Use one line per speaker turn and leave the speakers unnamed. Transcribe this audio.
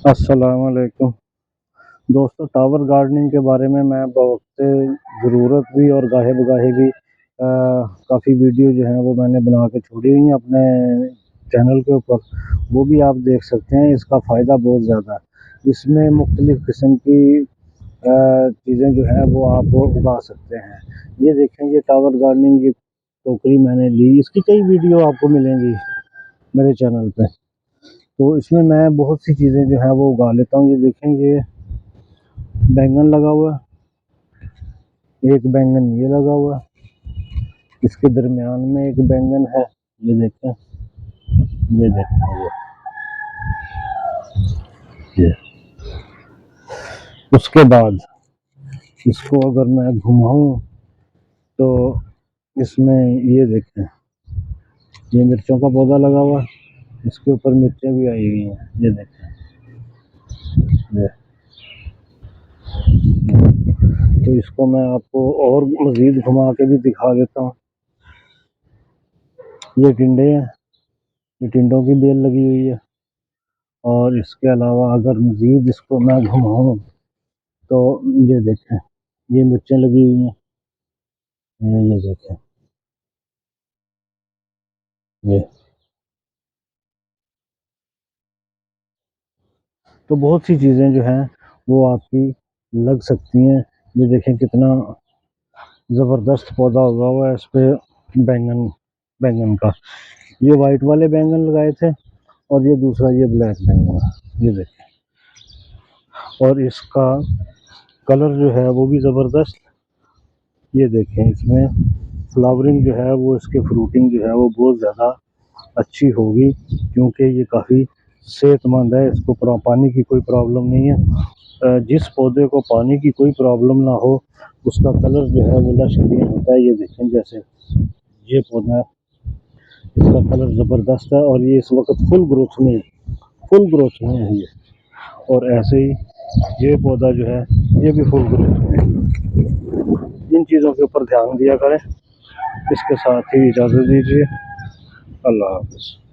अस्सलाम वालेकुम दोस्तों। टावर गार्डनिंग के बारे में मैं बहुत ज़रूरत भी और गाहे बगाहे भी काफ़ी वीडियो जो हैं वो मैंने बना के छोड़ी हुई हैं अपने चैनल के ऊपर। वो भी आप देख सकते हैं। इसका फ़ायदा बहुत ज़्यादा है। इसमें मुख्तलिफ़ किस्म की चीज़ें जो हैं वो आप उगा सकते हैं। ये देखें, ये टावर गार्डनिंग की टोकरी मैंने ली। इसकी कई वीडियो आपको मिलेंगी मेरे चैनल पे। तो इसमें मैं बहुत सी चीज़ें जो है वो उगा लेता हूँ। ये देखें, ये बैंगन लगा हुआ है, एक बैंगन ये लगा हुआ है, इसके दरमियान में एक बैंगन है। ये देखें, ये देखें, ये उसके बाद इसको अगर मैं घुमाऊं तो इसमें ये देखें, ये मिर्चों का पौधा लगा हुआ है। इसके ऊपर मिर्चें भी आई हुई हैं। ये देखें, ये तो इसको मैं आपको और मज़ीद घुमा के भी दिखा देता हूँ। ये टिंडे हैं, ये टिंडों की बेल लगी हुई है। और इसके अलावा अगर मज़ीद इसको मैं घुमाऊँ तो ये देखें, ये मिर्चें लगी हुई हैं। ये देखें, ये तो बहुत सी चीज़ें जो हैं वो आपकी लग सकती हैं। ये देखें कितना ज़बरदस्त पौधा उगा हुआ है इस पे बैंगन बैंगन का। ये वाइट वाले बैंगन लगाए थे और ये दूसरा ये ब्लैक बैंगन है। ये देखें, और इसका कलर जो है वो भी ज़बरदस्त। ये देखें, इसमें फ्लावरिंग जो है वो, इसके फ्रूटिंग जो है वो बहुत ज़्यादा अच्छी होगी, क्योंकि ये काफ़ी सेहतमंद है। इसको पानी की कोई प्रॉब्लम नहीं है। जिस पौधे को पानी की कोई प्रॉब्लम ना हो उसका कलर जो है वो लशग्रीन होता है। ये देखें, जैसे ये पौधा है, इसका कलर ज़बरदस्त है और ये इस वक्त फुल ग्रोथ में है ये। और ऐसे ही ये पौधा जो है ये भी फुल ग्रोथ में है। इन चीज़ों के ऊपर ध्यान दिया करें। इसके साथ ही इजाज़त दीजिए। अल्लाह हाफ़िज़।